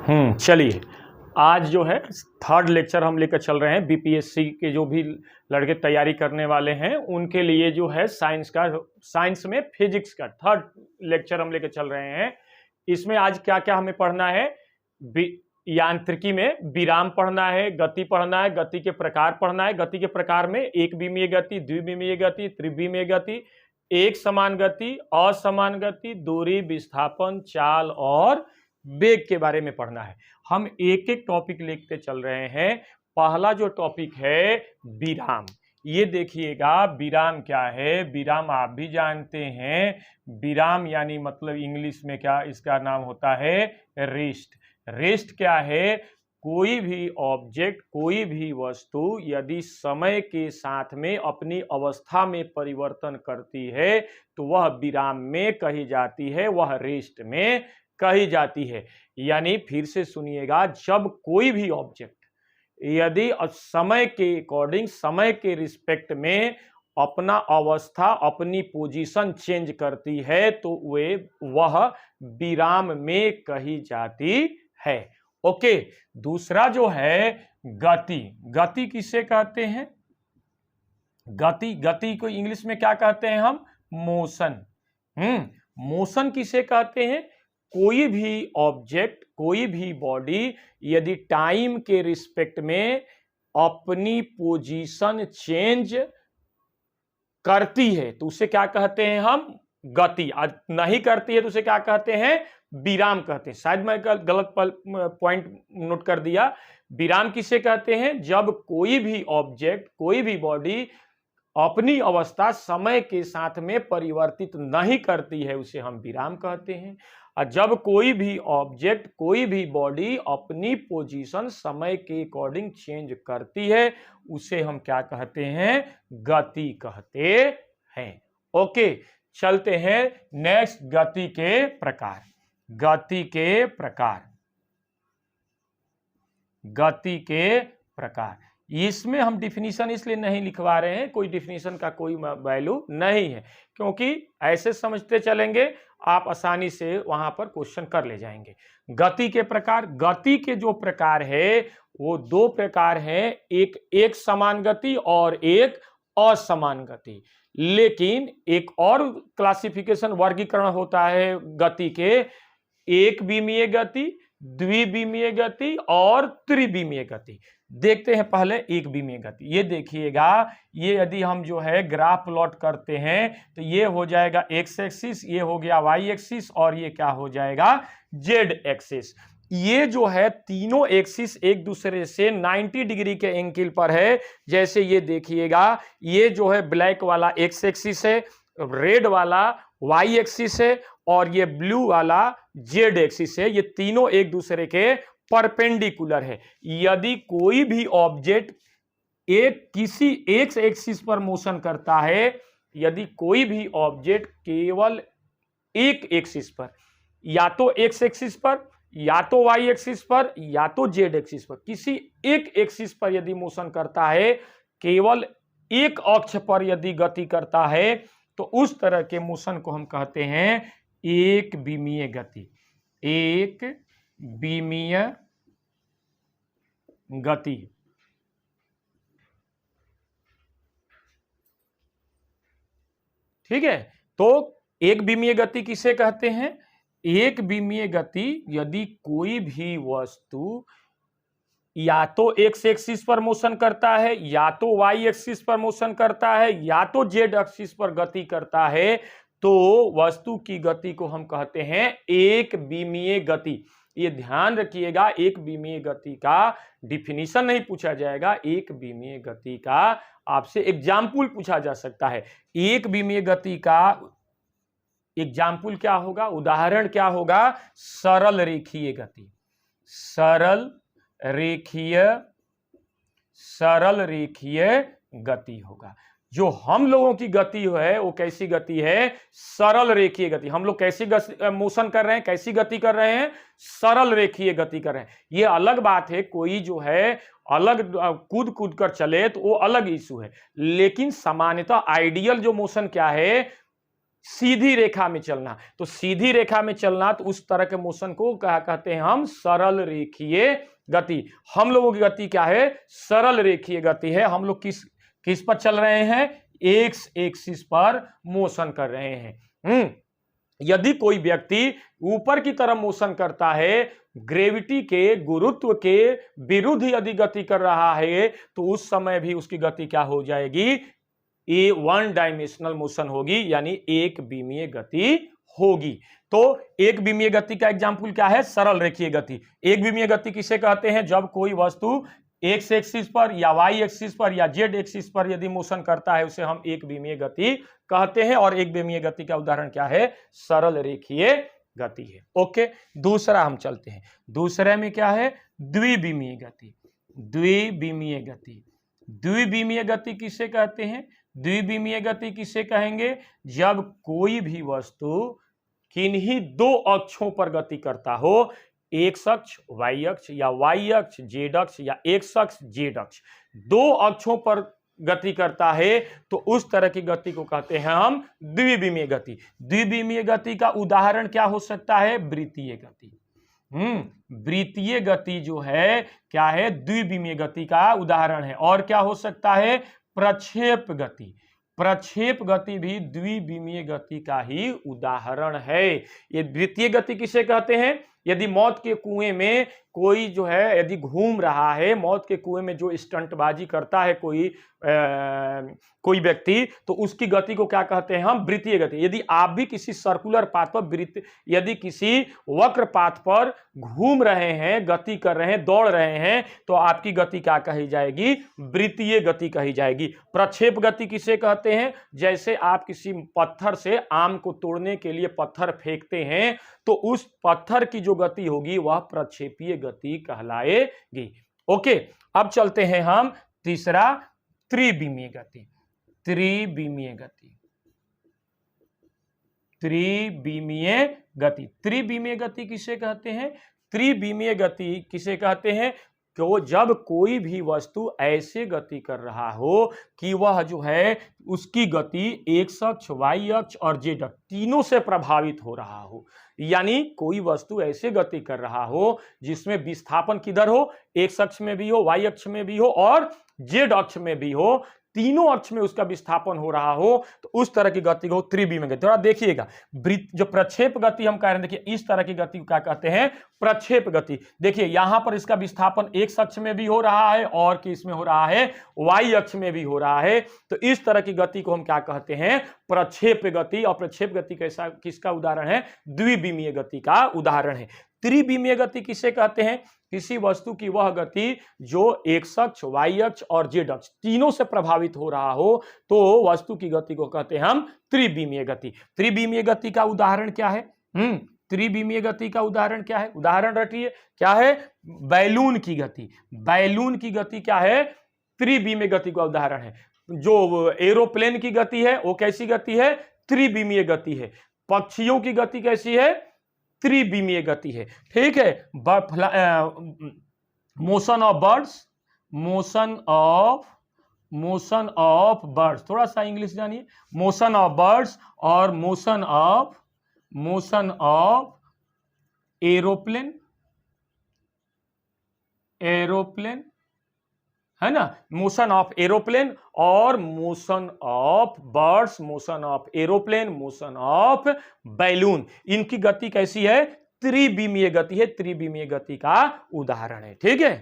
चलिए, आज जो है थर्ड लेक्चर हम लेकर चल रहे हैं। बीपीएससी के जो भी लड़के तैयारी करने वाले हैं उनके लिए जो है साइंस में फिजिक्स का थर्ड लेक्चर हम लेकर चल रहे हैं। इसमें आज क्या क्या हमें पढ़ना है? यांत्रिकी में विराम पढ़ना है, गति पढ़ना है, गति के प्रकार पढ़ना है। गति के प्रकार में एक विमीय गति, द्विविमीय गति, त्रिविमीय गति, एक समान गति, असमान गति, दूरी, विस्थापन, चाल और वेग के बारे में पढ़ना है। हम एक एक टॉपिक लेते चल रहे हैं। पहला जो टॉपिक है विराम, ये देखिएगा विराम क्या है। विराम आप भी जानते हैं, विराम यानी मतलब इंग्लिश में क्या इसका नाम होता है? रेस्ट। रेस्ट क्या है? कोई भी ऑब्जेक्ट, कोई भी वस्तु यदि समय के साथ में अपनी अवस्था में परिवर्तन करती है तो वह विराम में कही जाती है, वह रेस्ट में कही जाती है। यानी फिर से सुनिएगा, जब कोई भी ऑब्जेक्ट यदि समय के अकॉर्डिंग, समय के रिस्पेक्ट में अपना अवस्था, अपनी पोजीशन चेंज करती है तो वह विराम में कही जाती है। ओके, दूसरा जो है गति। गति किसे कहते हैं? गति को इंग्लिश में क्या कहते हैं हम? मोशन। मोशन किसे कहते हैं? कोई भी ऑब्जेक्ट, कोई भी बॉडी यदि टाइम के रिस्पेक्ट में अपनी पोजीशन चेंज करती है तो उसे क्या कहते हैं हम? गति। नहीं करती है तो उसे क्या कहते हैं? विराम कहते हैं। शायद मैं गलत पॉइंट नोट कर दिया। विराम किसे कहते हैं? जब कोई भी ऑब्जेक्ट, कोई भी बॉडी अपनी अवस्था समय के साथ में परिवर्तित नहीं करती है उसे हम विराम कहते हैं। और जब कोई भी ऑब्जेक्ट, कोई भी बॉडी अपनी पोजीशन समय के अकॉर्डिंग चेंज करती है उसे हम क्या कहते हैं? गति कहते हैं। ओके, चलते हैं नेक्स्ट, गति के प्रकार। गति के प्रकार, गति के प्रकार। इसमें हम डिफिनीशन इसलिए नहीं लिखवा रहे हैं, कोई डिफिनीशन का कोई वैल्यू नहीं है, क्योंकि ऐसे समझते चलेंगे आप आसानी से वहां पर क्वेश्चन कर ले जाएंगे। गति के प्रकार, गति के जो प्रकार है वो दो प्रकार हैं, एक समान गति और एक असमान गति। लेकिन एक और क्लासिफिकेशन, वर्गीकरण होता है गति के, एक विमीय गति, द्विविमीय गति और त्रिविमीय गति। देखते हैं पहले एक विमीय गति। ये देखिएगा, ये यदि हम जो है ग्राफ प्लॉट करते हैं तो ये हो जाएगा एक्स एक्सिस, ये हो गया वाई एक्सिस और ये क्या हो जाएगा? Z axis. ये जो है तीनों एक्सिस एक दूसरे से 90 डिग्री के एंगल पर है। जैसे ये देखिएगा, ये जो है ब्लैक वाला एक्स एक्सिस है, रेड वाला वाई एक्सिस है और ये ब्लू वाला जेड एक्सिस है। ये तीनों एक दूसरे के परपेंडिकुलर है। यदि कोई भी ऑब्जेक्ट किसी एक एक्सिस पर मोशन करता है, यदि कोई भी ऑब्जेक्ट केवल एक एक्सिस पर, या तो एक्स एक्सिस पर, या तो वाई एक्सिस पर, या तो जेड एक्सिस पर, किसी एक एक्सिस पर यदि मोशन करता है, केवल एक अक्ष पर यदि गति करता है तो उस तरह के मोशन को हम कहते हैं एक विमीय गति। एक विमीय गति। ठीक है, तो एक विमीय गति किसे कहते हैं? एक विमीय गति यदि कोई भी वस्तु या तो एक्स एक्सिस पर मोशन करता है, या तो वाई एक्सिस पर मोशन करता है, या तो जेड एक्सिस पर गति करता है, तो वस्तु की गति को हम कहते हैं एक विमीय गति। ये ध्यान रखिएगा, एक विमीय गति का डिफिनीशन नहीं पूछा जाएगा, एक विमीय गति का आपसे एग्जाम्पल पूछा जा सकता है। एक विमीय गति का एग्जाम्पल क्या होगा, उदाहरण क्या होगा? सरल रेखीय गति। सरल रेखीय गति होगा। जो हम लोगों की गति है वो कैसी गति है? सरल रेखीय गति। हम लोग कैसी मोशन कर रहे हैं, कैसी गति कर रहे हैं? सरल रेखीय गति कर रहे हैं। ये अलग बात है, कोई जो है अलग कूद कर चले तो वो अलग इशू है, लेकिन सामान्यतः आइडियल जो मोशन क्या है? सीधी रेखा में चलना। तो सीधी रेखा में चलना, तो उस तरह के मोशन को क्या कहते हैं हम? सरल रेखीय गति। हम लोगों की गति क्या है? सरल रेखीय गति है। हम लोग किस पर चल रहे हैं? एक्स एक्सिस पर मोशन कर रहे हैं। यदि कोई व्यक्ति ऊपर की तरफ मोशन करता है, ग्रेविटी के, गुरुत्व के विरुद्ध यदि गति कर रहा है, तो उस समय भी उसकी गति क्या हो जाएगी? ये वन डायमेंशनल मोशन होगी, यानी एक विमीय गति होगी। तो एक विमीय गति का एग्जाम्पल क्या है? सरल रेखीय गति। एक विमीय गति किसे कहते हैं? जब कोई वस्तु एक्स एक्सिस पर या वाई एक्सिस पर या जेड एक्सिस पर यदि मोशन करता है, उसे हम एक विमीय गति कहते हैं। और एक विमीय गति का उदाहरण क्या है? सरल रेखीय गति है। ओके, दूसरा हम चलते हैं। दूसरे में क्या है? द्विविमीय गति। द्विविमीय गति, द्विविमीय गति किसे कहते हैं? द्विविमीय गति किसे कहेंगे? जब कोई भी वस्तु किन्हीं दो अक्षों पर गति करता हो, एक्स अक्ष वाई अक्ष या वाई अक्ष जेड अक्ष या एक्स अक्ष जेड अक्ष, दो अक्षों पर गति करता है, तो उस तरह की गति को कहते हैं हम द्विविमीय गति। द्विविमीय गति का उदाहरण क्या हो सकता है? वृत्तीय गति। वृत्तीय गति जो है क्या है? द्विविमीय गति का उदाहरण है। और क्या हो सकता है? प्रक्षेप गति। प्रक्षेप गति भी द्विविमीय गति का ही उदाहरण है। ये वृत्तीय गति किसे कहते हैं? यदि मौत के कुएं में कोई जो है यदि घूम रहा है, मौत के कुएं में जो स्टंटबाजी करता है कोई व्यक्ति, तो उसकी गति को क्या कहते हैं हम? वृत्तीय गति। यदि आप भी किसी सर्कुलर पाथ पर, यदि किसी वक्र पाथ पर घूम रहे हैं, गति कर रहे हैं, दौड़ रहे हैं, तो आपकी गति क्या कही जाएगी? वृत्तीय गति कही जाएगी। प्रक्षेप गति किसे कहते हैं? जैसे आप किसी पत्थर से आम को तोड़ने के लिए पत्थर फेंकते हैं, तो उस पत्थर की जो गति होगी वह प्रक्षेपीय गति कहलाएगी। ओके, अब चलते हैं हम तीसरा, त्रिविमीय गति। त्रिविमीय गति, त्रिविमीय गति, त्रिविमीय गति किसे कहते हैं? त्रिविमीय गति किसे कहते हैं? कि जब कोई भी वस्तु ऐसे गति कर रहा हो कि वह जो है उसकी गति एक्स अक्ष, वाई अक्ष और जेड अक्ष तीनों से प्रभावित हो रहा हो। यानी कोई वस्तु ऐसे गति कर रहा हो जिसमें विस्थापन किधर हो? एक्स अक्ष में भी हो, वाई अक्ष में भी हो और जेड अक्ष में भी हो, तीनों अक्ष में उसका विस्थापन हो रहा हो, तो उस तरह की गति को त्रिविमीय गति। थोड़ा देखिएगा, जो प्रक्षेप गति हम कह रहे हैं, देखिए इस तरह की गति को क्या कहते हैं? प्रक्षेप गति। देखिए यहां पर इसका विस्थापन एक्स अक्ष में भी हो रहा है और किसमें हो रहा है? वाई अक्ष में भी हो रहा है। तो इस तरह की गति को हम क्या कहते हैं? प्रक्षेप गति। और प्रक्षेप गति कैसा, किसका उदाहरण है? द्विविमीय गति का उदाहरण है। त्रिविमीय गति किसे कहते हैं? किसी वस्तु की वह गति जो एक्स अक्ष, वाई अक्ष और जेड अक्ष तीनों से प्रभावित हो रहा हो, तो वस्तु की गति को कहते हैं हम त्रिविमीय गति। त्रिविमीय गति का उदाहरण क्या है? त्रिविमीय गति का उदाहरण क्या है? उदाहरण रटिए, क्या है? बैलून की गति। बैलून की गति क्या है? त्रिविमीय गति का उदाहरण है। जो एरोप्लेन की गति है वो कैसी गति है? त्रिविमीय गति है। पक्षियों की गति कैसी है? त्रिविमीय गति है। ठीक है। Motion of birds, motion of birds, थोड़ा सा इंग्लिश जानिए। मोशन ऑफ बर्ड्स और मोशन ऑफ एरोप्लेन है ना। मोशन ऑफ एरोप्लेन और motion of birds, motion of aeroplane, motion of balloon, इनकी गति कैसी है? त्रिविमीय गति है। त्रिविमीय गति का उदाहरण है। ठीक है,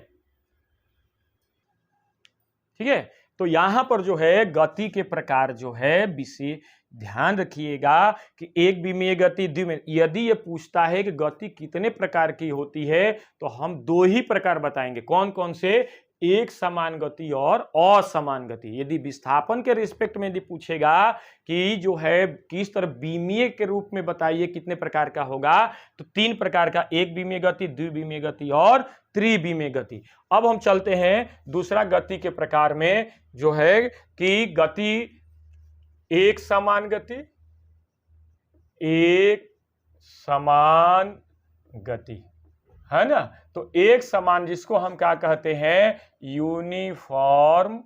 ठीक है। तो यहां पर जो है गति के प्रकार जो है विशेष ध्यान रखिएगा कि एक विमीय गति, द्विविमीय। यदि ये पूछता है कि गति कितने प्रकार की होती है, तो हम दो ही प्रकार बताएंगे। कौन कौन से? एक समान गति और असमान गति। यदि विस्थापन के रिस्पेक्ट में यदि पूछेगा कि जो है किस तरह विमीय के रूप में बताइए कितने प्रकार का होगा, तो तीन प्रकार का, एक विमीय गति, द्विविमीय गति और त्रिविमीय गति। अब हम चलते हैं दूसरा गति के प्रकार में, जो है कि गति एक समान गति, एक समान गति है ना। तो एक समान, जिसको हम क्या कहते हैं? यूनिफॉर्म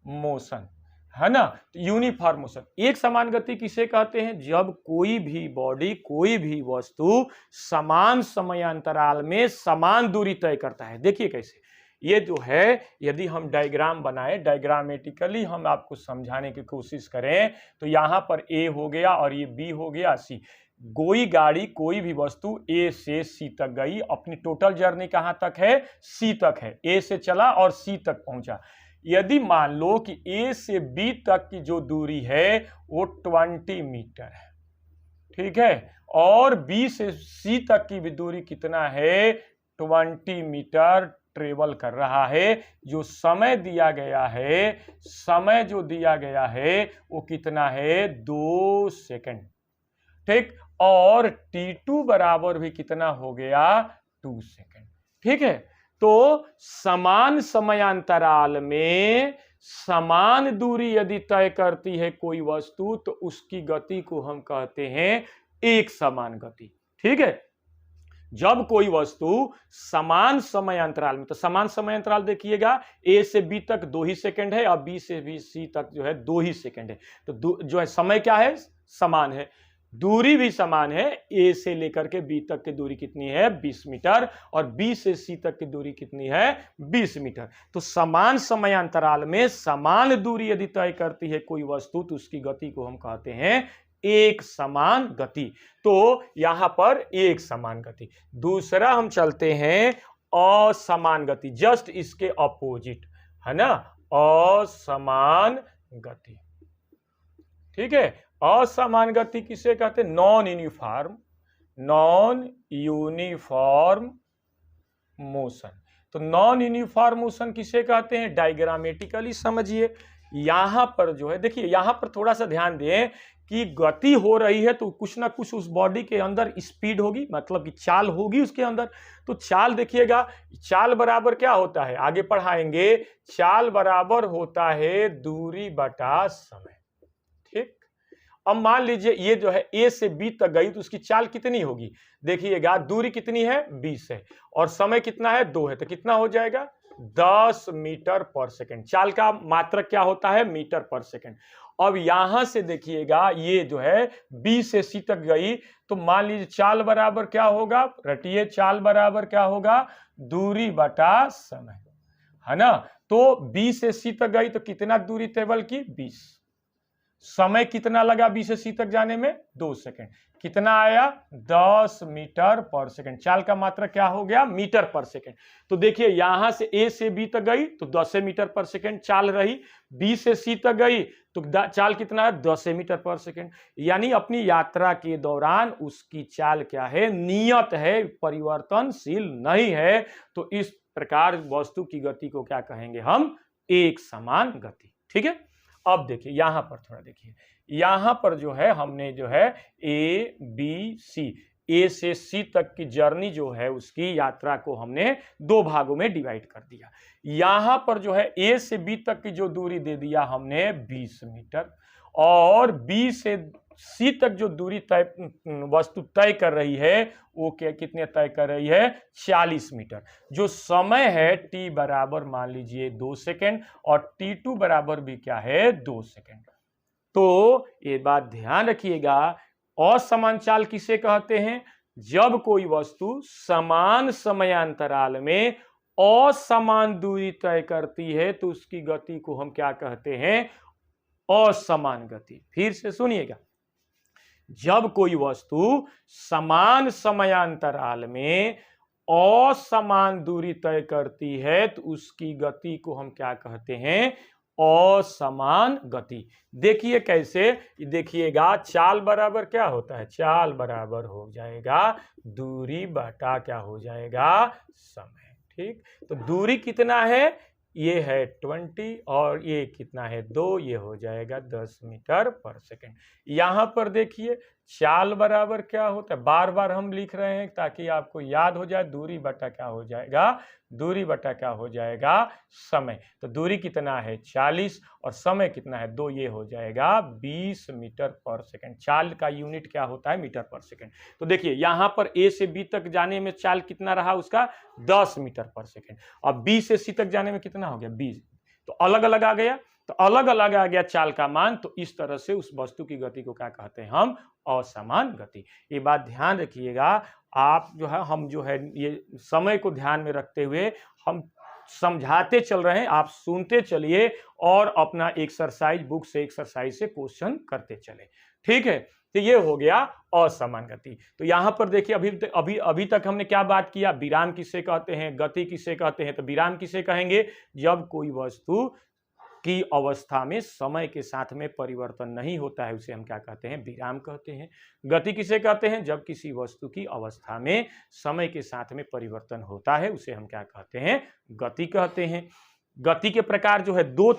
मोशन है ना। तो यूनिफॉर्म मोशन, एक समान गति किसे कहते हैं? जब कोई भी बॉडी, कोई भी वस्तु समान समयांतराल में समान दूरी तय करता है। देखिए कैसे, ये जो है, यदि हम डायग्राम बनाए, डायग्रामेटिकली हम आपको समझाने की कोशिश करें, तो यहां पर ए हो गया और ये बी हो गया, सी। कोई गाड़ी, कोई भी वस्तु ए से सी तक गई, अपनी टोटल जर्नी कहां तक है? सी तक है। ए से चला और सी तक पहुंचा। यदि मान लो कि ए से बी तक की जो दूरी है वो 20 मीटर है, ठीक है, और बी से सी तक की भी दूरी कितना है? 20 मीटर ट्रेवल कर रहा है। जो समय दिया गया है, समय जो दिया गया है वो कितना है? 2 सेकंड, ठीक। और T2 बराबर भी कितना हो गया? 2 सेकंड, ठीक है। तो समान समयांतराल में समान दूरी यदि तय करती है कोई वस्तु, तो उसकी गति को हम कहते हैं एक समान गति, ठीक है। जब कोई वस्तु समान समयांतराल में, तो समान समयांतराल देखिएगा, ए से बी तक 2 ही सेकंड है और बी से बी सी तक जो है 2 ही सेकंड है। तो जो है समय क्या है? समान है। दूरी भी समान है। ए से लेकर के बी तक की दूरी कितनी है? 20 मीटर, और बी से सी तक की दूरी कितनी है? 20 मीटर। तो समान समयांतराल में समान दूरी यदि तय करती है कोई वस्तु, तो उसकी गति को हम कहते हैं एक समान गति। तो यहां पर एक समान गति। दूसरा हम चलते हैं असमान गति, जस्ट इसके अपोजिट, है ना, असमान गति, ठीक है। असमान गति किसे कहते हैं? Non uniform, non uniform motion. तो नॉन यूनिफॉर्म मोशन किसे कहते हैं? डायग्रामेटिकली समझिए। यहां पर जो है, देखिए यहां पर थोड़ा सा ध्यान दें कि गति हो रही है तो कुछ ना कुछ उस बॉडी के अंदर स्पीड होगी, मतलब कि चाल होगी उसके अंदर। तो चाल देखिएगा, चाल बराबर क्या होता है? आगे पढ़ाएंगे। चाल बराबर होता है दूरी बटा समय, ठीक। अब मान लीजिए ये जो है ए से बी तक गई, तो उसकी चाल कितनी होगी? देखिएगा, दूरी कितनी है? 20 है, और समय कितना है? 2 है, तो कितना हो जाएगा? 10 मीटर पर सेकंड। चाल का मात्रक क्या होता है? मीटर पर सेकंड। अब यहां से देखिएगा, ये जो है बी से सी तक गई, तो मान लीजिए चाल बराबर क्या होगा? रटिए, चाल बराबर क्या होगा? दूरी बटा समय, है ना। तो बी से सी तक गई तो कितना दूरी ट्रेवल की? 20। समय कितना लगा बी से सी तक जाने में? 2 सेकंड। कितना आया? 10 मीटर पर सेकंड। चाल का मात्रा क्या हो गया? मीटर पर सेकंड। तो देखिए, यहां से ए से बी तक गई तो 10 मीटर पर सेकंड चाल रही, बी से सी तक गई तो चाल कितना है? 10 मीटर पर सेकंड। यानी अपनी यात्रा के दौरान उसकी चाल क्या है? नियत है, परिवर्तनशील नहीं है। तो इस प्रकार वस्तु की गति को क्या कहेंगे हम? एक समान गति, ठीक है। अब देखिए यहां पर थोड़ा देखिए, यहां पर जो है हमने जो है ए बी सी, ए से सी तक की जर्नी जो है उसकी यात्रा को हमने 2 भागों में डिवाइड कर दिया। यहां पर जो है ए से बी तक की जो दूरी दे दिया हमने 20 मीटर, और बी से सी तक जो दूरी तय वस्तु तय कर रही है वो क्या कितने तय कर रही है? 40 मीटर। जो समय है टी बराबर मान लीजिए 2 सेकंड, और T2 बराबर भी क्या है? 2 सेकंड। तो ये बात ध्यान रखिएगा, असमान चाल किसे कहते हैं? जब कोई वस्तु समान समयांतराल में असमान दूरी तय करती है तो उसकी गति को हम क्या कहते हैं? असमान गति। फिर से सुनिएगा, जब कोई वस्तु समान समयांतराल में असमान दूरी तय करती है तो उसकी गति को हम क्या कहते हैं? असमान गति। देखिए कैसे, देखिएगा, चाल बराबर क्या होता है? चाल बराबर हो जाएगा दूरी बटा क्या हो जाएगा? समय, ठीक। तो दूरी कितना है? ये है 20, और ये कितना है? 2, ये हो जाएगा 10 मीटर पर सेकंड। यहां पर देखिए, चाल बराबर क्या होता है? बार बार हम लिख रहे हैं ताकि आपको याद हो जाए। दूरी बटा क्या हो जाएगा? दूरी बटा क्या हो जाएगा? समय। तो दूरी कितना है? 40, और समय कितना है? 2, ये हो जाएगा 20 मीटर पर सेकंड। चाल का यूनिट क्या होता है? मीटर पर सेकंड। तो देखिए यहां पर ए से बी तक जाने में चाल कितना रहा उसका? 10 मीटर पर सेकंड। और बी से सी तक जाने में कितना हो गया? 20। तो अलग अलग आ गया। तो अलग अलग आ गया चाल का मान, तो इस तरह से उस वस्तु की गति को क्या कहते हैं हम, असमान गति। ये बात ध्यान रखिएगा। आप जो है, हम जो है ये समय को ध्यान में रखते हुए हम समझाते चल रहे हैं, आप सुनते चलिए और अपना एक्सरसाइज बुक से, एक्सरसाइज से क्वेश्चन करते चले। ठीक है, तो ये हो गया असमान गति। तो यहां पर देखिए अभी तक हमने क्या बात किया, विराम किसे कहते हैं, गति किसे कहते हैं। तो विराम किसे कहेंगे, जब कोई वस्तु की अवस्था में समय के साथ में परिवर्तन नहीं होता है, उसे हम क्या कहते हैं, विराम कहते हैं। गति किसे कहते हैं, जब किसी वस्तु की अवस्था में समय के साथ में परिवर्तन होता है, उसे हम क्या कहते हैं, गति कहते हैं। गति के प्रकार जो है दो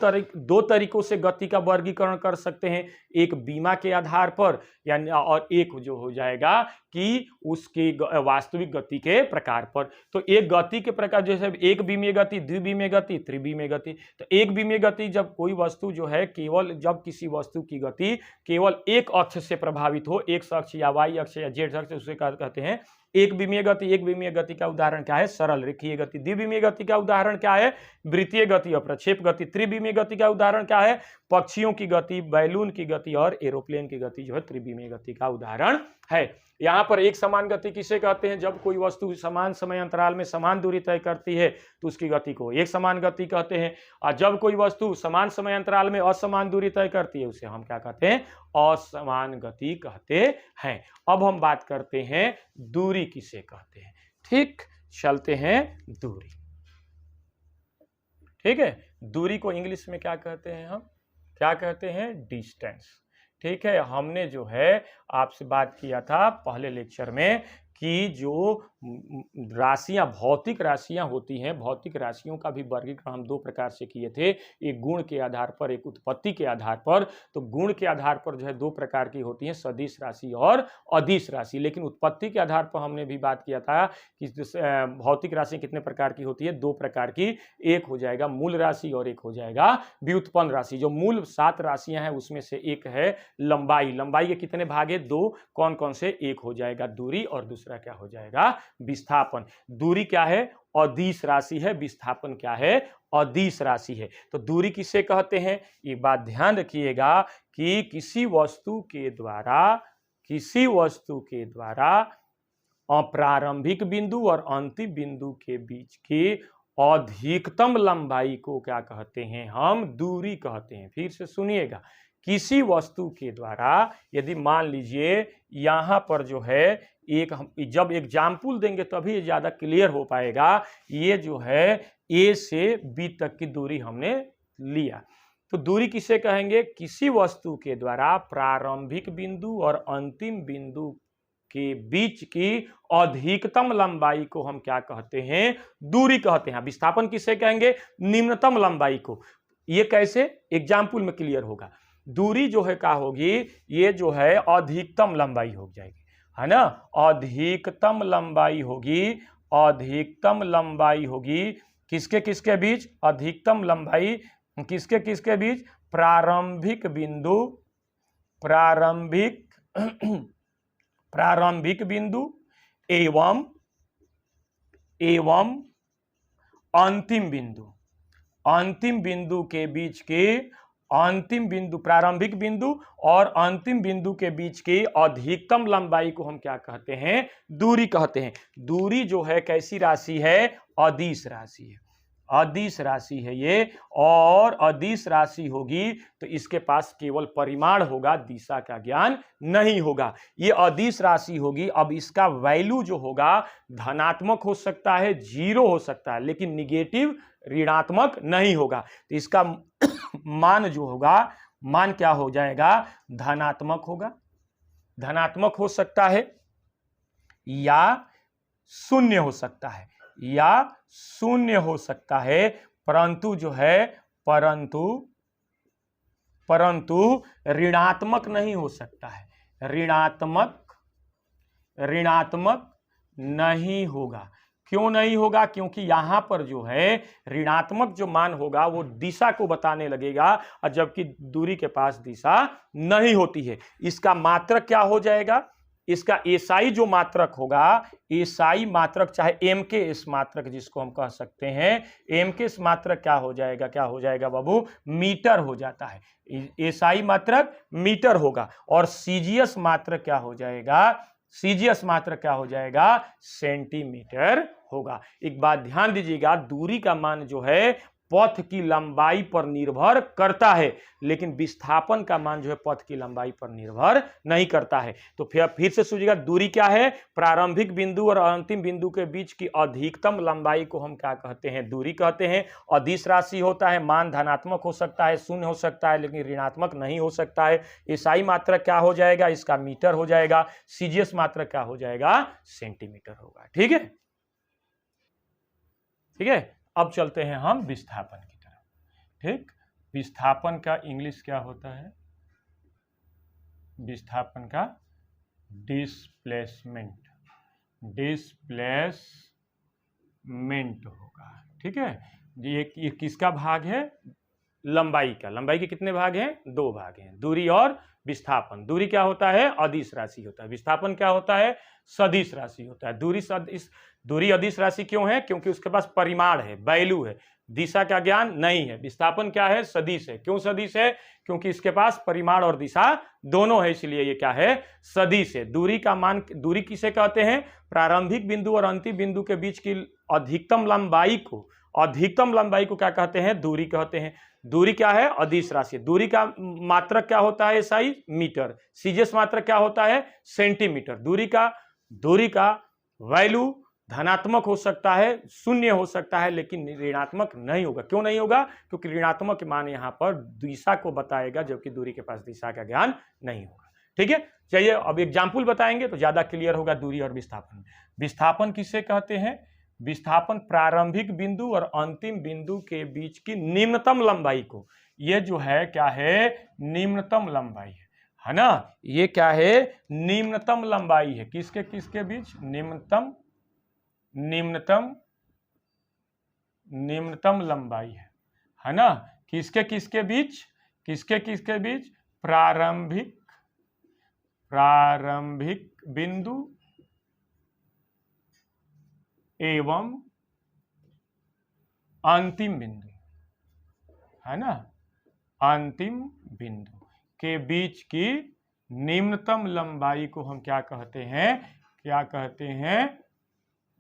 तरीकों से गति का वर्गीकरण कर सकते हैं, एक बीमा के आधार पर यानी, और एक जो हो जाएगा कि उसकी वास्तविक गति के प्रकार पर। तो एक गति के प्रकार जैसे एक बीमीय गति, द्विबीमीय गति, त्रिबीमीय गति। तो एक बीमीय गति जब कोई वस्तु जो है केवल, जब किसी वस्तु की गति केवल एक अक्ष से प्रभावित हो, एक्स अक्ष या वाई अक्ष या जेड अक्ष, उसे कहते हैं एक बीमीय गति। एक बीमीय गति का उदाहरण क्या है, सरल रेखीय गति। द्विबीमीय गति का उदाहरण क्या है, वृत्तीय गति और प्रक्षेप गति। त्रिबीमीय गति का उदाहरण क्या है, पक्षियों की गति, बैलून की गति और एरोप्लेन की गति जो है त्रिबीमीय गति का उदाहरण है। यहां पर एक समान गति किसे कहते हैं, जब कोई वस्तु समान समय अंतराल में समान दूरी तय करती है तो उसकी गति को एक समान गति कहते हैं। और जब कोई वस्तु समान समय अंतराल में असमान दूरी तय करती है, उसे हम क्या कहते हैं, असमान गति कहते हैं। अब हम बात करते हैं दूरी किसे कहते हैं। ठीक, चलते हैं दूरी। ठीक है, दूरी को इंग्लिश में क्या कहते हैं, हम क्या कहते हैं, डिस्टेंस। ठीक है, हमने जो है आपसे बात किया था पहले लेक्चर में कि जो राशियां, भौतिक राशियां होती हैं, भौतिक राशियों का भी वर्गीकरण हम दो प्रकार से किए थे, एक गुण के आधार पर, एक उत्पत्ति के आधार पर। तो गुण के आधार पर जो है दो प्रकार की होती हैं, सदिश राशि और अदिश राशि। लेकिन उत्पत्ति के आधार पर हमने भी बात किया था कि भौतिक राशि कितने प्रकार की होती है, दो प्रकार की। एक हो जाएगा मूल राशि और एक हो जाएगा व्युत्पन्न राशि। जो मूल 7 राशियां हैं उसमें से एक है लंबाई। लंबाई के कितने भाग है, 2। कौन कौन से, एक हो जाएगा दूरी और दूसरा क्या हो जाएगा, विस्थापन। दूरी क्या है, अदिश राशि है, विस्थापन क्या है, अदिश राशि है। तो दूरी किसे कहते हैं, ये बात ध्यान रखिएगा कि किसी वस्तु के द्वारा प्रारंभिक बिंदु और अंतिम बिंदु के बीच की अधिकतम लंबाई को क्या कहते हैं, हम दूरी कहते हैं। फिर से सुनिएगा, किसी वस्तु के द्वारा, यदि मान लीजिए यहां पर जो है एक, हम जब एग्जाम्पल देंगे तभी ज्यादा क्लियर हो पाएगा। ये जो है ए से बी तक की दूरी हमने लिया, तो दूरी किसे कहेंगे, किसी वस्तु के द्वारा प्रारंभिक बिंदु और अंतिम बिंदु के बीच की अधिकतम लंबाई को हम क्या कहते हैं, दूरी कहते हैं। विस्थापन किसे कहेंगे, निम्नतम लंबाई को। ये कैसे, एग्जाम्पल में क्लियर होगा। दूरी जो है क्या होगी, ये जो है अधिकतम लंबाई हो जाएगी, है ना, अधिकतम लंबाई होगी। अधिकतम लंबाई होगी किसके किसके बीच, अधिकतम लंबाई किसके किसके बीच, प्रारंभिक बिंदु, प्रारंभिक बिंदु एवं अंतिम बिंदु। अंतिम बिंदु के बीच के, अंतिम बिंदु, प्रारंभिक बिंदु और अंतिम बिंदु के बीच की अधिकतम लंबाई को हम क्या कहते हैं, दूरी कहते हैं। दूरी जो है कैसी राशि है, अदिश राशि है। अदिश राशि है ये, और अदिश राशि होगी तो इसके पास केवल परिमाण होगा, दिशा का ज्ञान नहीं होगा। ये अदिश राशि होगी। अब इसका वैल्यू जो होगा धनात्मक हो सकता है, 0 हो सकता है, लेकिन निगेटिव, ऋणात्मक नहीं होगा। तो इसका मान जो होगा, मान क्या हो जाएगा, धनात्मक होगा। धनात्मक हो सकता है या शून्य हो सकता है, या शून्य हो सकता है, परंतु जो है, परंतु ऋणात्मक नहीं हो सकता है। ऋणात्मक नहीं होगा। क्यों नहीं होगा, क्योंकि यहां पर जो है ऋणात्मक जो मान होगा वो दिशा को बताने लगेगा, और जबकि दूरी के पास दिशा नहीं होती है। इसका मात्रक क्या हो जाएगा, इसका एसआई जो मात्रक होगा, एसआई मात्रक चाहे एम के एस मात्रक जिसको हम कह सकते हैं, एम के एस मात्रक क्या हो जाएगा, क्या हो जाएगा बाबू, मीटर हो जाता है। एसआई मात्रक मीटर होगा और सीजीएस मात्रक क्या हो जाएगा, सीजीएस मात्रक क्या हो जाएगा, सेंटीमीटर होगा। एक बात ध्यान दीजिएगा, दूरी का मान जो है पथ की लंबाई पर निर्भर करता है, लेकिन विस्थापन का मान जो है पथ की लंबाई पर निर्भर नहीं करता है। तो फिर से सोचिएगा, दूरी क्या है, प्रारंभिक बिंदु और अंतिम बिंदु के बीच की अधिकतम लंबाई को हम क्या कहते हैं, दूरी कहते हैं। अदिश राशि होता है, मान धनात्मक हो सकता है, शून्य हो सकता है, लेकिन ऋणात्मक नहीं हो सकता है। एसआई मात्रक क्या हो जाएगा, इसका मीटर हो जाएगा। सीजीएस मात्रक क्या हो जाएगा, सेंटीमीटर होगा। ठीक है, ठीक है। अब चलते हैं हम विस्थापन की तरफ। ठीक, विस्थापन का इंग्लिश क्या होता है, विस्थापन का डिस्प्लेसमेंट, डिस्प्लेसमेंट होगा। ठीक है, ये किसका भाग है, लंबाई का। लंबाई के कितने भाग हैं, दो भाग हैं, दूरी और विस्थापन। दूरी क्या होता है, अदिश राशि होता है। विस्थापन क्या होता है, सदिश राशि होता है। दूरी अदिश राशि क्यों है, क्योंकि उसके पास परिमाण है, वैल्यू है, दिशा का ज्ञान नहीं है। विस्थापन क्या है, सदिश है। क्यों सदिश है, क्योंकि इसके पास परिमाण और दिशा दोनों है, इसलिए ये क्या है, सदिश है। दूरी का मान, दूरी किसे कहते हैं, प्रारंभिक बिंदु और अंतिम बिंदु के बीच की अधिकतम लंबाई को, अधिकतम लंबाई को क्या कहते हैं, दूरी कहते हैं। दूरी क्या है, अदिश राशि। दूरी का मात्रक क्या होता है, एसआई मीटर। सीजीएस मात्रक क्या होता है, सेंटीमीटर। दूरी का वैल्यू धनात्मक हो सकता है, शून्य हो सकता है, लेकिन ऋणात्मक नहीं होगा। क्यों नहीं होगा, क्योंकि ऋणात्मक मान यहां पर दिशा को बताएगा, जबकि दूरी के पास दिशा का ज्ञान नहीं होगा। ठीक है, चलिए अब एग्जाम्पल बताएंगे तो ज्यादा क्लियर होगा दूरी और विस्थापन। विस्थापन किसे कहते हैं, विस्थापन प्रारंभिक बिंदु और अंतिम बिंदु के बीच की निम्नतम लंबाई को, ये जो है क्या है, निम्नतम लंबाई है ना, ये क्या है, निम्नतम लंबाई है। किसके किसके बीच, निम्नतम लंबाई है ना, किसके किसके बीच, किसके किसके बीच, प्रारंभिक बिंदु एवं अंतिम बिंदु, है ना, अंतिम बिंदु के बीच की निम्नतम लंबाई को हम क्या कहते हैं, क्या कहते हैं,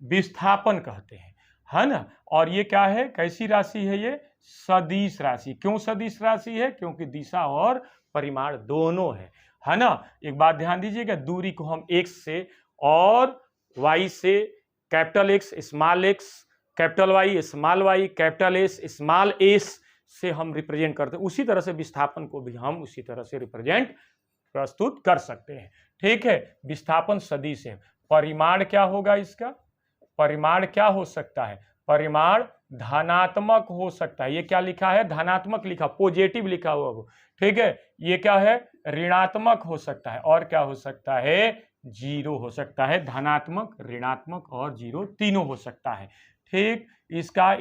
विस्थापन कहते हैं, है ना। और ये क्या है, कैसी राशि है, ये सदिश राशि। क्यों सदिश राशि है, क्योंकि दिशा और परिमाण दोनों है ना। एक बात ध्यान दीजिएगा, दूरी को हम एक्स से और वाई से, capital X small X, capital Y small Y, capital S small S से हम रिप्रेजेंट करते हैं। उसी तरह से विस्थापन को भी हम उसी तरह से रिप्रेजेंट प्रस्तुत कर सकते हैं। ठीक है, विस्थापन सदिश है। परिमाण क्या होगा इसका, परिमाण क्या हो सकता है, परिमाण धनात्मक हो सकता है। ये क्या लिखा है, धनात्मक लिखा, पॉजिटिव लिखा हुआ वो। ठीक है, ये क्या है, ऋणात्मक हो सकता है, और क्या हो सकता है, जीरो हो सकता है। धनात्मक, ऋणात्मक और जीरो तीनों हो सकता है। ठीक, इसका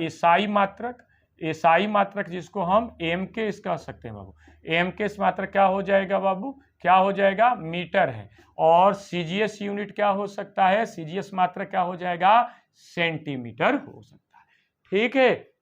एसआई मात्रक जिसको हम एम के एस कह सकते हैं बाबू, एम के एस मात्रक क्या हो जाएगा बाबू, क्या हो जाएगा, मीटर है। और सीजीएस यूनिट क्या हो सकता है, सीजीएस मात्रक क्या हो जाएगा, सेंटीमीटर हो सकता है। ठीक है,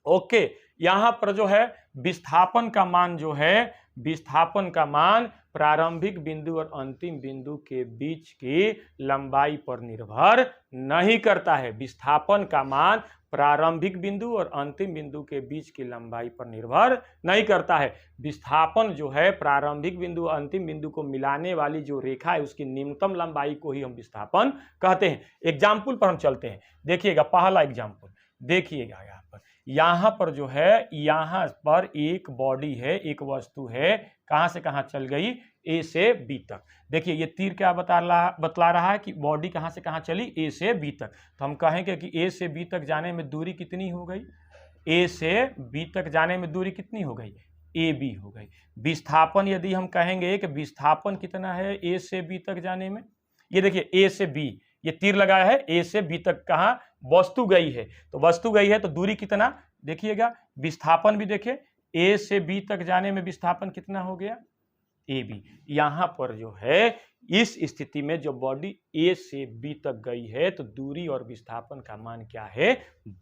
ओके। यहां पर जो है विस्थापन का मान जो है, विस्थापन का मान प्रारंभिक बिंदु और अंतिम बिंदु के बीच की लंबाई पर निर्भर नहीं करता है। विस्थापन का मान प्रारंभिक बिंदु और अंतिम बिंदु के बीच की लंबाई पर निर्भर नहीं करता है। विस्थापन जो है, प्रारंभिक बिंदु अंतिम बिंदु को मिलाने वाली जो रेखा है, उसकी निम्नतम लंबाई को ही हम विस्थापन कहते हैं। एग्जाम्पल पर हम चलते हैं, देखिएगा पहला एग्जाम्पल, देखिएगा यहाँ पर जो है, यहाँ पर एक बॉडी है, एक वस्तु है, कहाँ से कहाँ चल गई, ए से बी तक। देखिए ये तीर क्या बतला रहा है कि बॉडी कहाँ से कहाँ चली, ए से बी तक। तो हम कहेंगे कि ए से बी तक जाने में दूरी कितनी हो गई, ए से बी तक जाने में दूरी कितनी हो गई, ए बी हो गई। विस्थापन यदि हम कहेंगे कि विस्थापन कितना है ए से बी तक जाने में, ये देखिए ए से बी, ये तीर लगाया है, ए से बी तक कहाँ वस्तु गई है, तो वस्तु गई है तो दूरी कितना, देखिएगा विस्थापन भी देखिए, ए से बी तक जाने में विस्थापन कितना हो गया, ए बी। यहाँ पर जो है इस स्थिति में जो बॉडी ए से बी तक गई है तो दूरी और विस्थापन का मान क्या है,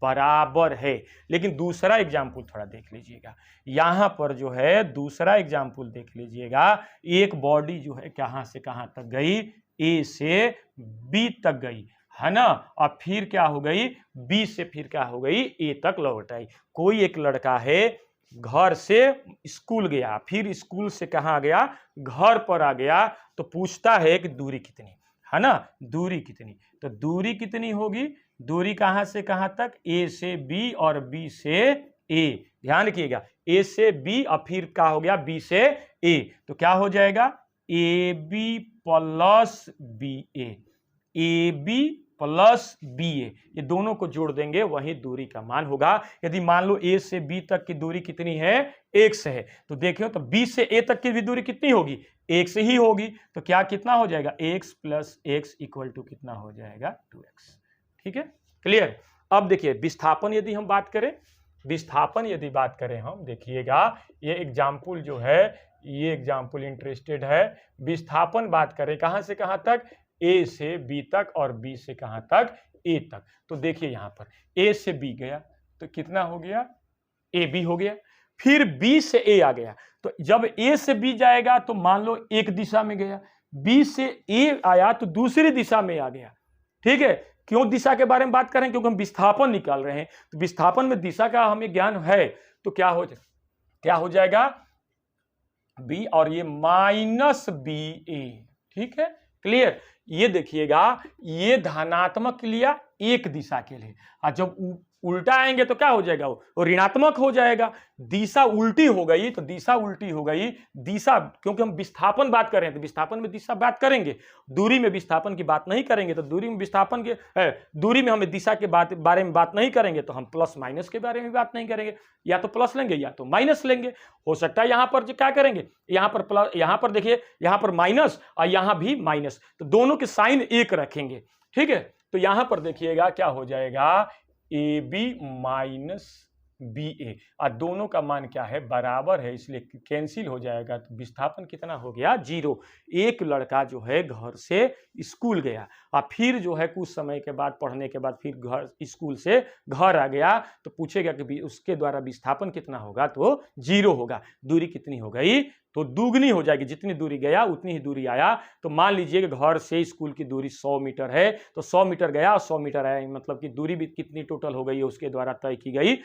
बराबर है। लेकिन दूसरा एग्जाम्पल थोड़ा देख लीजिएगा, यहाँ पर जो है दूसरा एग्जाम्पल देख लीजिएगा, एक बॉडी जो है कहाँ से कहाँ तक गई, ए से बी तक गई है ना, और फिर क्या हो गई, बी से फिर क्या हो गई, ए तक लौट आई। कोई एक लड़का है घर से स्कूल गया, फिर स्कूल से कहाँ गया, घर पर आ गया, तो पूछता है कि दूरी कितनी है ना, दूरी कितनी, तो दूरी कितनी होगी, दूरी कहाँ से कहाँ तक, ए से बी और बी से ए। ध्यान रखिएगा, ए से बी और फिर क्या हो गया, बी से ए, तो क्या हो जाएगा, A B plus B A B plus B A, ये दोनों को जोड़ देंगे वही दूरी का मान होगा। यदि मान लो ए से बी तक की दूरी कितनी है, x है, तो देखियो तो बी से ए तक की भी दूरी कितनी होगी, x ही होगी, तो क्या कितना हो जाएगा, x plus X equal to कितना हो जाएगा, 2x। ठीक है, क्लियर। अब देखिए विस्थापन यदि हम बात करें, विस्थापन यदि बात करें हम, देखिएगा ये एग्जाम्पल जो है, ये एग्जाम्पल इंटरेस्टेड है। विस्थापन बात करें कहां से कहां तक, ए से बी तक और बी से कहां तक, ए तक। तो देखिए यहां पर ए से बी गया तो कितना हो गया, ए बी हो गया, फिर बी से ए आ गया, तो जब ए से बी जाएगा तो मान लो एक दिशा में गया, बी से ए आया तो दूसरी दिशा में आ गया। ठीक है, क्यों दिशा के बारे में बात करें, क्योंकि हम विस्थापन निकाल रहे हैं, तो विस्थापन में दिशा का हमें ज्ञान है, तो क्या हो जाएगा, बी और ये माइनस बी ए। ठीक है, क्लियर। ये देखिएगा, ये धनात्मक लिया एक दिशा के लिए, और जब उल्टा आएंगे तो क्या हो जाएगा, वो ऋणात्मक हो जाएगा। दिशा उल्टी हो गई तो दिशा उल्टी हो गई, दिशा, क्योंकि हम विस्थापन बात कर रहे हैं तो विस्थापन में दिशा बात करेंगे, दूरी में विस्थापन की बात नहीं करेंगे, तो दूरी में विस्थापन के दूरी में हमें दिशा के बारे में बात नहीं करेंगे, तो हम प्लस माइनस के बारे में बात नहीं करेंगे, या तो प्लस लेंगे या तो माइनस लेंगे। हो सकता है यहां पर क्या करेंगे, यहां पर प्लस, यहां पर देखिए यहां पर माइनस और यहां भी माइनस, तो दोनों के साइन एक रखेंगे। ठीक है, तो यहां पर देखिएगा क्या हो जाएगा, ए बी माइनस बी ए, और दोनों का मान क्या है, बराबर है, इसलिए कैंसिल हो जाएगा, तो विस्थापन कितना हो गया, 0। एक लड़का जो है घर से स्कूल गया और फिर जो है कुछ समय के बाद, पढ़ने के बाद फिर घर स्कूल से घर आ गया, तो पूछेगा कि उसके द्वारा विस्थापन कितना होगा, तो 0 होगा। दूरी कितनी हो गई, तो दुगनी हो जाएगी, जितनी दूरी गया उतनी ही दूरी आया। तो मान लीजिए कि घर से स्कूल की दूरी 100 मीटर है, तो 100 मीटर गया और 100 मीटर आया, मतलब कि दूरी भी कितनी टोटल हो गई है, उसके द्वारा तय की गई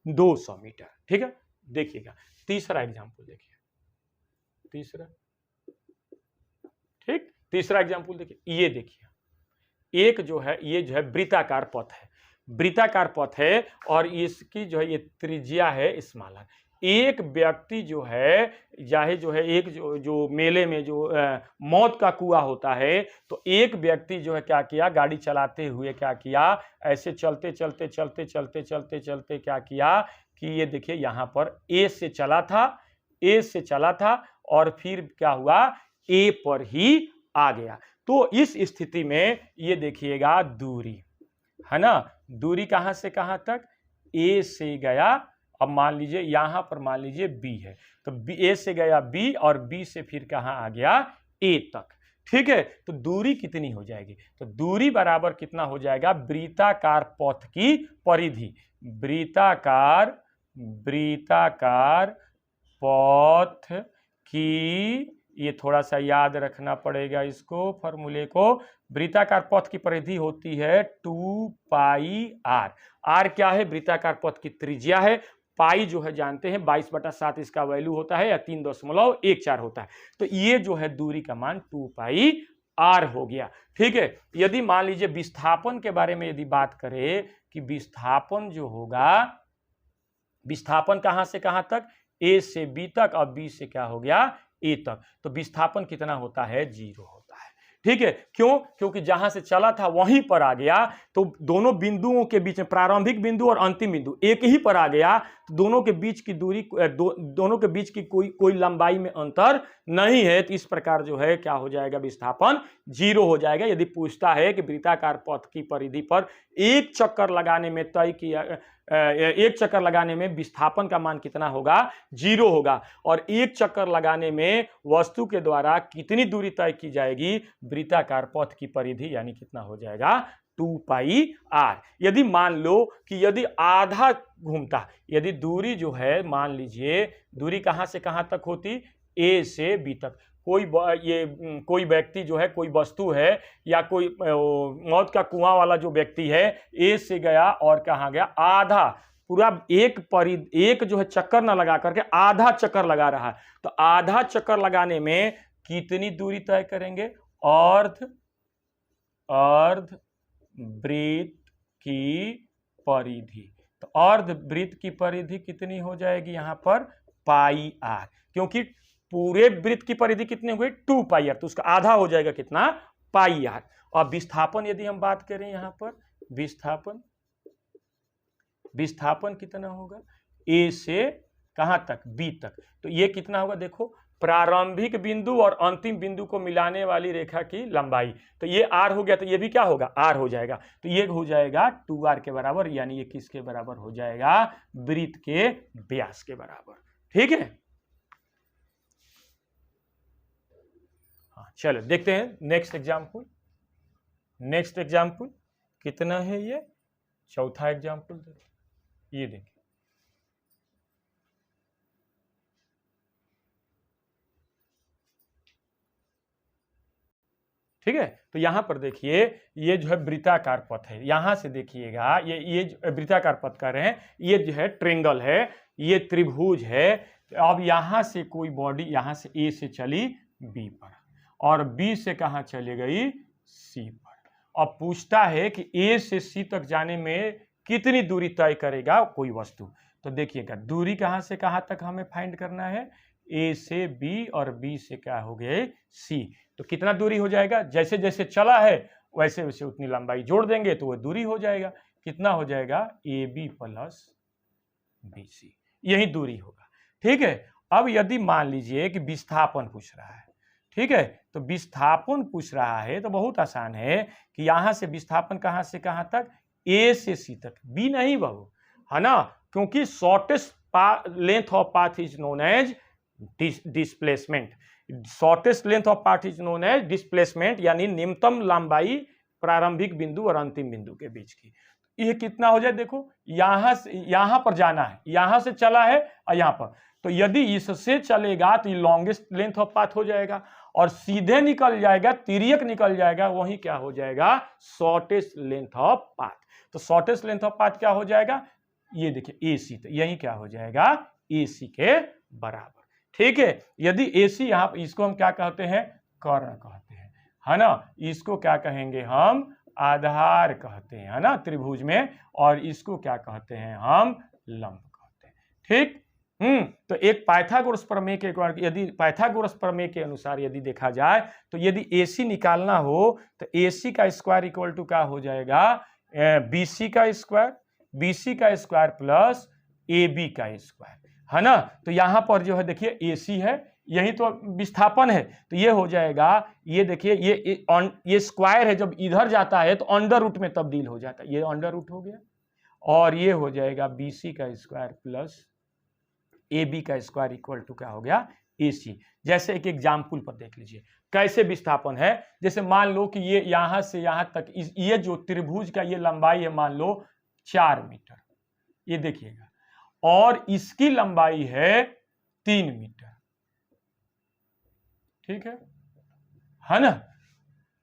200 मीटर। ठीक है, देखिएगा तीसरा एग्जाम्पल, देखिए तीसरा, ठीक, तीसरा एग्जाम्पल देखिए, ये देखिए एक जो है, ये जो है वृत्ताकार पथ है, वृत्ताकार पथ है, और इसकी जो है ये त्रिज्या है स्मॉल r। एक व्यक्ति जो है, चाहे जो है एक जो मेले में जो मौत का कुआं होता है, तो एक व्यक्ति जो है क्या किया, गाड़ी चलाते हुए क्या किया, ऐसे चलते चलते चलते चलते चलते चलते क्या किया कि ये देखिए यहाँ पर ए से चला था और फिर क्या हुआ, ए पर ही आ गया। तो इस स्थिति में ये देखिएगा दूरी है ना, दूरी कहाँ से कहाँ तक, ए से गया, अब मान लीजिए यहां पर मान लीजिए बी है, तो ए से गया बी और बी से फिर कहां आ गया, ए तक। ठीक है, तो दूरी कितनी हो जाएगी, तो दूरी बराबर कितना हो जाएगा, वृत्ताकार पथ की परिधि, वृत्ताकार पथ की, ये थोड़ा सा याद रखना पड़ेगा इसको, फॉर्मूले को। वृत्ताकार पथ की परिधि होती है 2 पाई r। r क्या है, वृत्ताकार पथ की त्रिज्या है, पाई जो है जानते हैं 22/7 इसका वैल्यू होता है, या 3.14 होता है, तो ये जो है दूरी का मान 2 पाई r हो गया। ठीक है, यदि मान लीजिए विस्थापन के बारे में यदि बात करें कि विस्थापन जो होगा, विस्थापन कहां से कहां तक, ए से बी तक और बी से क्या हो गया, ए तक, तो विस्थापन कितना होता है, 0 होता है। ठीक है, क्यों, क्योंकि जहां से चला था वहीं पर आ गया, तो दोनों बिंदुओं के बीच में, प्रारंभिक बिंदु और अंतिम बिंदु एक ही पर आ गया, तो दोनों के बीच की दूरी, दोनों के बीच की कोई लंबाई में अंतर नहीं है, तो इस प्रकार जो है क्या हो जाएगा, विस्थापन 0 हो जाएगा। यदि पूछता है कि वृत्ताकार पथ की परिधि पर एक चक्कर लगाने में तय किया एक चक्कर लगाने में विस्थापन का मान कितना होगा, 0 होगा। और एक चक्कर लगाने में वस्तु के द्वारा कितनी दूरी तय की जाएगी, वृत्ताकार पथ की परिधि, यानी कितना हो जाएगा 2 पाई r। यदि मान लो कि यदि आधा घूमता, यदि दूरी जो है, मान लीजिए दूरी कहां से कहां तक होती, a से b तक, कोई व्यक्ति जो है, कोई वस्तु है, या कोई मौत का कुआं वाला जो व्यक्ति है, ए से गया और कहां गया, आधा, पूरा एक जो है चक्कर ना लगा करके आधा चक्कर लगा रहा है। तो आधा चक्कर लगाने में कितनी दूरी तय करेंगे, अर्ध वृत्त की परिधि। तो अर्ध वृत्त की परिधि कितनी हो जाएगी यहां पर, पाई r, क्योंकि पूरे वृत्त की परिधि कितनी हुई, 2 पाई r, तो उसका आधा हो जाएगा कितना, पाई r। और विस्थापन यदि हम बात करें यहां पर, विस्थापन कितना होगा, a से कहां तक, b तक। तो ये कितना होगा, देखो प्रारंभिक बिंदु और अंतिम बिंदु को मिलाने वाली रेखा की लंबाई, तो ये r हो गया, तो ये भी क्या होगा, r हो जाएगा। तो ये हो जाएगा 2r के बराबर, यानी ये किसके बराबर हो जाएगा, वृत्त के व्यास के बराबर। ठीक है, चलो देखते हैं नेक्स्ट एग्जाम्पल। कितना है ये, चौथा एग्जाम्पल, ये देखिए, ठीक है। तो यहां पर देखिए, ये जो है वृत्ताकार पथ है, यहां से देखिएगा, ये वृत्ताकार पथ कर रहे हैं, ये जो है ट्रेंगल है, ये त्रिभुज है। अब यहां से कोई बॉडी यहां से ए से चली बी पर, और बी से कहां चली गई, सी पर। अब पूछता है कि ए से सी तक जाने में कितनी दूरी तय करेगा कोई वस्तु। तो देखिएगा, दूरी कहां से कहां तक हमें फाइंड करना है, ए से बी और बी से क्या हो गए, सी। तो कितना दूरी हो जाएगा, जैसे जैसे चला है वैसे वैसे उतनी लंबाई जोड़ देंगे तो वह दूरी हो जाएगा। कितना हो जाएगा, A B plus B C, यही दूरी होगा। ठीक है। अब यदि मान लीजिए कि विस्थापन पूछ रहा है, ठीक है, तो विस्थापन पूछ रहा है तो बहुत आसान है कि यहां से विस्थापन कहां से कहां तक, ए से सी तक, बी नहीं बहू, है ना, क्योंकि shortest length of path is known as displacement. Shortest length of path is known as displacement, यानी निम्नतम लंबाई प्रारंभिक बिंदु और अंतिम बिंदु के बीच की। ये कितना हो जाए, देखो यहां से यहां पर जाना है, यहां से चला है और यहां पर, तो यदि इससे चलेगा तो ये लॉन्गेस्ट लेंथ ऑफ पाथ हो जाएगा, और सीधे निकल जाएगा, तिर्यक निकल जाएगा, वही क्या हो जाएगा, शॉर्टेस्ट लेंथ ऑफ पाथ। तो शॉर्टेस्ट लेंथ ऑफ पाथ क्या हो जाएगा, ये देखिए AC, तो यही क्या हो जाएगा, AC के बराबर। ठीक है। यदि AC यहां, इसको हम क्या कहते हैं, कर्ण कहते हैं, है ना, इसको क्या कहेंगे हम, आधार कहते हैं, है ना, त्रिभुज में, और इसको क्या कहते हैं हम, लंब कहते हैं। ठीक। तो एक पाइथागोरस प्रमेय के, यदि पाइथागोरस प्रमेय के अनुसार यदि देखा जाए तो यदि AC निकालना हो तो AC का स्क्वायर इक्वल टू क्या हो जाएगा, BC का स्क्वायर प्लस AB का स्क्वायर, है ना। तो यहां पर जो है देखिए AC है, यही तो विस्थापन है, तो ये हो जाएगा, ये देखिए ये स्क्वायर है, जब इधर जाता है तो अंडर रूट में तब्दील हो जाता है, ये अंडर रूट हो गया, और ये हो जाएगा BC का स्क्वायर प्लस AB का स्क्वायर इक्वल टू क्या हो गया, AC। जैसे एक एग्जाम्पल पर देख लीजिए कैसे विस्थापन है। जैसे मान लो कि ये यहां से यहां तक, ये जो त्रिभुज का ये लंबाई है मान लो 4 मीटर, ये देखिएगा, और इसकी लंबाई है 3 मीटर। ठीक है ना।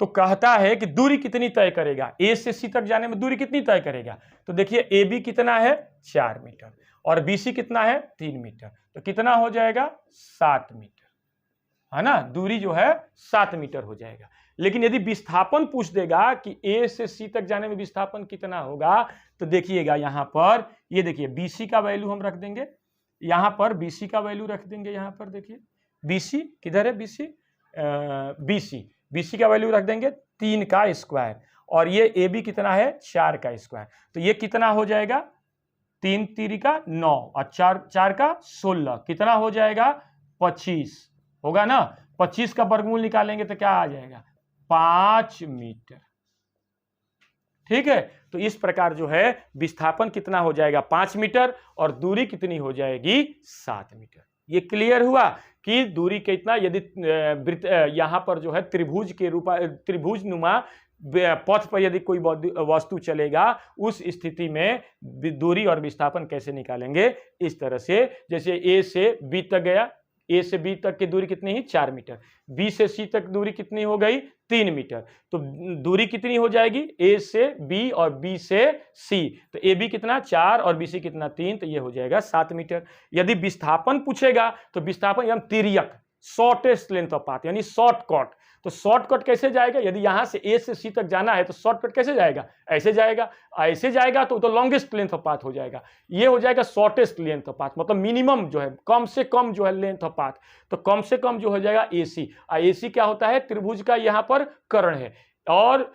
तो कहता है कि दूरी कितनी तय करेगा, A से C तक जाने में दूरी कितनी तय करेगा। तो देखिए AB कितना है, 4 मीटर, और BC कितना है, 3 मीटर, तो कितना हो जाएगा, 7 मीटर, है ना, दूरी जो है 7 मीटर हो जाएगा। लेकिन यदि विस्थापन पूछ देगा कि A से C तक जाने में विस्थापन कितना होगा, तो देखिएगा यहां पर, ये देखिए BC का वैल्यू हम रख देंगे, यहां पर BC का वैल्यू रख देंगे, यहां पर देखिए BC किधर है, BC का वैल्यू रख देंगे 3 का स्क्वायर, और ये AB कितना है, 4 का स्क्वायर। तो ये कितना हो जाएगा, 3 3 का 9 और 4 का 16, कितना हो जाएगा, 25 होगा ना। 25 का वर्गमूल निकालेंगे तो क्या आ जाएगा, 5 मीटर। ठीक है, तो इस प्रकार जो है विस्थापन कितना हो जाएगा 5 मीटर और दूरी कितनी हो जाएगी 7 मीटर। ये क्लियर हुआ कि दूरी कितना, यदि यहाँ पर जो है त्रिभुज के रूप त्रिभुज नुमा पथ पर यदि कोई वस्तु चलेगा उस स्थिति में दूरी और विस्थापन कैसे निकालेंगे, इस तरह से। जैसे ए से बी तक गया, ए से बी तक की दूरी कितनी है 4 मीटर, बी से सी तक दूरी कितनी हो गई 3 मीटर, तो दूरी कितनी हो जाएगी ए से बी और बी से सी, तो ए बी कितना 4 और बी सी कितना 3, तो ये हो जाएगा 7 मीटर। यदि विस्थापन पूछेगा तो विस्थापन एकदम तिर्यक, शॉर्टेस्ट लेंथ ऑफ पाथ यानी शॉर्टकट। तो शॉर्टकट कैसे जाएगा, यदि यहां से ए से सी तक जाना है तो शॉर्टकट कैसे जाएगा, ऐसे जाएगा, ऐसे जाएगा तो लॉन्गेस्ट लेंथ ऑफ पाथ हो जाएगा, ये हो जाएगा शॉर्टेस्ट लेंथ ऑफ पाथ, मतलब मिनिमम जो है कम से कम जो है लेंथ ऑफ पाथ, तो कम से कम जो हो जाएगा एसी। एसी क्या होता है, त्रिभुज का यहां पर कर्ण है, और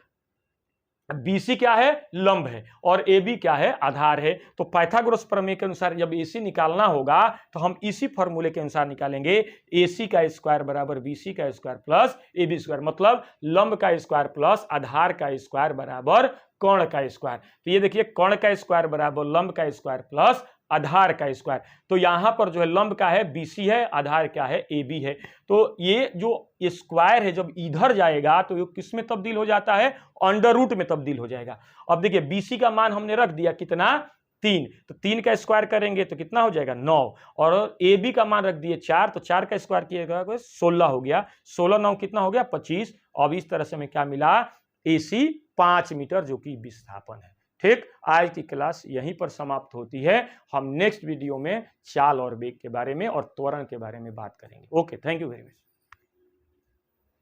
BC क्या है, लंब है, और AB क्या है, आधार है। तो पाइथागोरस प्रमेय के अनुसार जब AC निकालना होगा तो हम इसी फॉर्मूले के अनुसार निकालेंगे, AC का स्क्वायर बराबर BC का स्क्वायर प्लस AB स्क्वायर, मतलब लंब का स्क्वायर प्लस आधार का स्क्वायर बराबर कर्ण का स्क्वायर। तो ये देखिए कर्ण का स्क्वायर बराबर लंब का स्क्वायर प्लस आधार का स्क्वायर। तो यहां पर जो है लंब का है BC है, आधार क्या है AB है। तो ये जो स्क्वायर है जब इधर जाएगा तो ये किस में तब्दील हो जाता है, अंडर रूट में तब्दील हो जाएगा। अब देखिए BC का मान हमने रख दिया कितना 3, तो 3 का स्क्वायर करेंगे तो कितना हो जाएगा 9, और AB का मान रख दिए 4, तो 4 का स्क्वायर किएगा 16 हो गया, 16 9 कितना हो गया 25। अब इस तरह से हमें क्या मिला, AC 5 मीटर जो कि विस्थापन है। ठीक, आज की क्लास यहीं पर समाप्त होती है। हम नेक्स्ट वीडियो में चाल और वेग के बारे में और त्वरण के बारे में बात करेंगे। Okay, thank you very much.